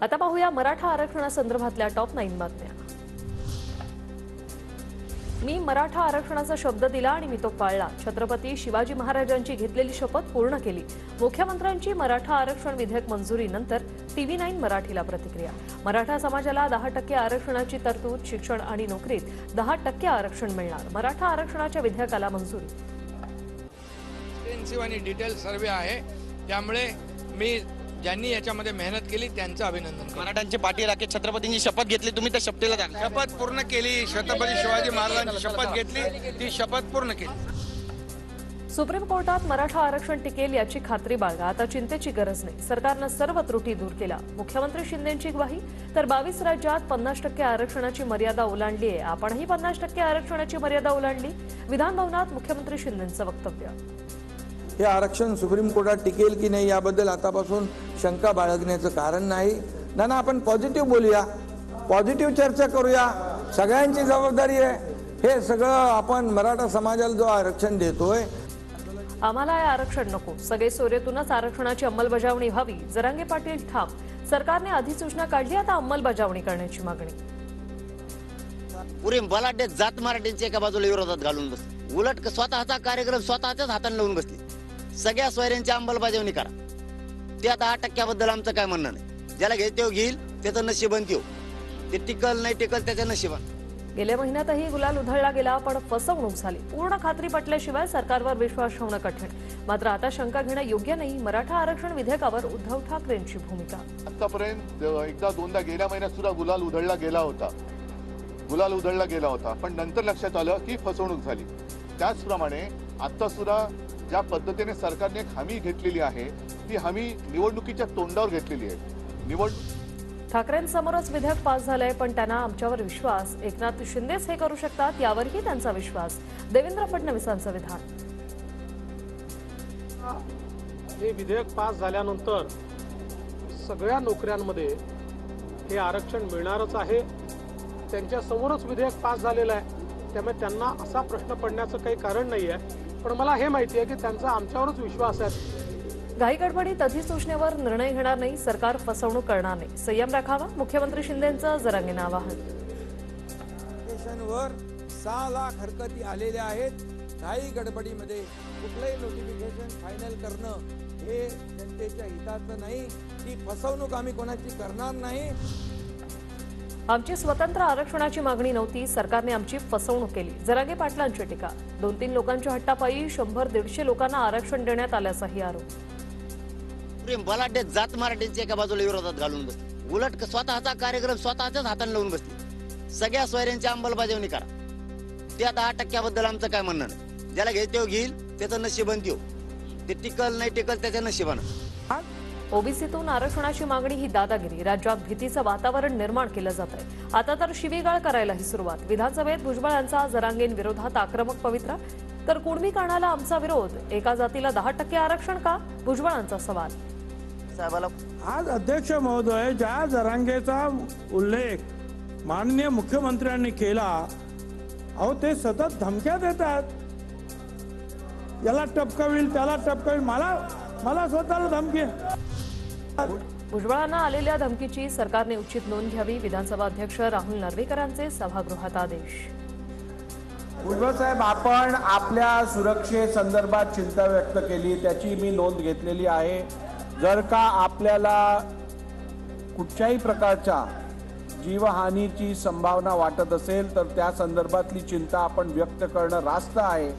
आता पाहूया मराठा आरक्षणासंदर्भातल्या टॉप 9 बातम्या। मी मराठा आरक्षणाचा शब्द दिला आणि मी तो पाळला। छत्रपती शिवाजी महाराजांची घेतलेली शपथ पूर्ण केली। मुख्यमंत्र्यांची मराठा आरक्षण विधेयक मंजुरीनंतर TV9 मराठीला प्रतिक्रिया। मराठा समाजाला 10% आरक्षणाची तरतूद, शिक्षण आणि नोकरीत 10% आरक्षण मिळणार। मराठा आरक्षणाच्या विधेयकाला मंजुरी। एक्सटेन्सिव्ह आणि डिटेल सर्वे आहे, त्यामुळे मी ज्यांनी याच्यामध्ये मेहनत केली त्यांचं अभिनंदन करतो। मराठ्यांची पाठी राखे छत्रपतींची शपथ घेतली, तुम्ही त्या शपथेला जागा शपथ पूर्ण केली। छत्रपती शिवाजी महाराजांची शपथ घेतली, ती शपथ पूर्ण केली। सुप्रीम कोर्टात मराठा आरक्षण टिकेल याची खात्री बाळगा। आता चिंतेची गरज नाही। सरकारनं सर्व त्रुटी दूर केल्या। मुख्यमंत्री शिंदेंची ग्वाही। तर 22 राज्यात 50% आरक्षणाची मर्यादा ओलांडली आहे। आपणही 50% आरक्षणाची मर्यादा ओलांडली। विधान भवनात मुख्यमंत्री शिंदेंचं वक्तव्य। हे आरक्षण सुप्रीम कोर्टात टिकेल की नाही याबद्दल आतापासून शंका बाळगण्याचं कारण नाही। ना आपण पॉझिटिव्ह बोलूया, पॉझिटिव्ह चर्चा करूया। सगळ्यांची जबाबदारी आहे। हे सगळं आपण मराठा समाजाला जो आरक्षण देतोय, आम्हाला हे आरक्षण नको। सगळे सोयरेतूनच आरक्षणाची अंमलबजावणी व्हावी। जरांगे पाटील ठाम। सरकारने अधिसूचना काढली, आता अंमलबजावणी करण्याची मागणी। पुरे बलाढ्य जात मराठ्यांच्या एका बाजूला विरोधात घालून बसले। उलट स्वतःचा कार्यक्रम स्वतःच्याच हाताने लावून बसले। सगळ्या सोयऱ्यांची अंमलबजावणी करा। त्या 10% आमचं काय म्हणणं नाही। ज्याला घेतो घेईल, त्याचं नशीबन त्यो। ते टिकल नाही टिकल त्याच्या नशिबान। गेल्या महिन्यातही गुलाल उधळला गेला, पण फसवणूक झाली। पूर्ण खात्री पटल्याशिवाय सरकारवर विश्वास ठेवणं कठीण। मात्र आता शंका घेणं योग्य नाही। मराठा आरक्षण विधेयकावर उद्धव ठाकरेंची भूमिका। आतापर्यंत एकदा दोनदा गेल्या महिन्यात सुद्धा गुलाल उधळला गेला होता, पण नंतर लक्षात आलं की फसवणूक झाली। त्याचप्रमाणे आता सुद्धा ज्या पद्धतीने सरकारने एक हमी घेतलेली आहे, ती हमी निवडणुकीच्या तोंडावर घेतलेली आहे। ठाकरेंसमोरच विधेयक पास झालंय, पण त्यांना आमच्यावर विश्वास। एकनाथ शिंदेच हे करू शकतात, यावरही त्यांचा विश्वास। देवेंद्र फडणवीसांचं विधान। हे विधेयक पास झाल्यानंतर सगळ्या नोकऱ्यांमध्ये हे आरक्षण मिळणारच आहे। त्यांच्या समोरच विधेयक पास झालेलं आहे, त्यामुळे त्यांना असा प्रश्न पडण्याचं काही कारण नाही आहे। पण मला हे माहिती आहे की त्यांचा आमच्यावरच विश्वास आहे। घाईगडबडीत अधिसूचनेवर निर्णय घेणार नाही। सरकार फसवणूक करणार नाही। संयम राखावा, मुख्यमंत्री शिंदेंचं जरांगेंना आवाहन। नोटिफिकेशनवर 6 लाख हरकती आलेल्या आहेत। घाई गडबडीमध्ये कुठलंही नोटिफिकेशन फायनल करणं हे जनतेच्या हिताचं नाही। ती फसवणूक आम्ही कोणाची करणार नाही। आमची स्वतंत्र आरक्षणाची मागणी नव्हती, सरकारने आमची फसवणूक केली। जरांगे पाटलांची टीका। 2-3 लोकांच्या हट्टापायी 100-150 लोकांना आरक्षण देण्यात आल्याचाही आरोप। पुरे बलाढ्य जात मराठ्यांच्या एका बाजूला विरोधात घालून बसले। उलट स्वतःचा कार्यक्रम स्वतःच्याच हाताने लावून बसले। सगळ्या सोयऱ्यांची अंमलबजावणी करा। त्या 10% आमचं काय म्हणणं नाही। ज्याला घेतो घेईल, त्याचं नशीबन त्यो। ते टिकल नाही टिकल त्याच्या नशिबानं। ओबीसीतून आरक्षणाची मागणी ही दादागिरी। राज्यात भीतीचं वातावरण निर्माण केलं जात आहे। आता तर शिवीगाळ करायलाही सुरुवात। विधानसभेत भुजबळांचा जरांगेंविरोधात आक्रमक पवित्रा। तर कुणबी कानाला आमचा विरोध। एका जातीला 10% आरक्षण का? भुजबळांचा सवाल। साहेबाला आज अध्यक्ष महोदय, ज्या जरांगेचा उल्लेख माननीय मुख्यमंत्र्यांनी केला, अहो ते सतत धमक्या देतात। याला टपकविल, त्याला टपकविल। मला स्वतःला धमकी। भुजबळांना आलेल्या धमकीची सरकारने उचित नोंद घ्यावी। विधानसभा अध्यक्ष राहुल नार्वेकरांचे सभागृहात आदेश। भुजबळ साहेब, आपण आपल्या सुरक्षेसंदर्भात चिंता व्यक्त केली, त्याची मी नोंद घेतलेली आहे। जर का आपल्याला कुठच्याही प्रकारच्या जीवहानीची संभावना वाटत असेल तर त्या संदर्भातली चिंता आपण व्यक्त करणं रास्त आहे।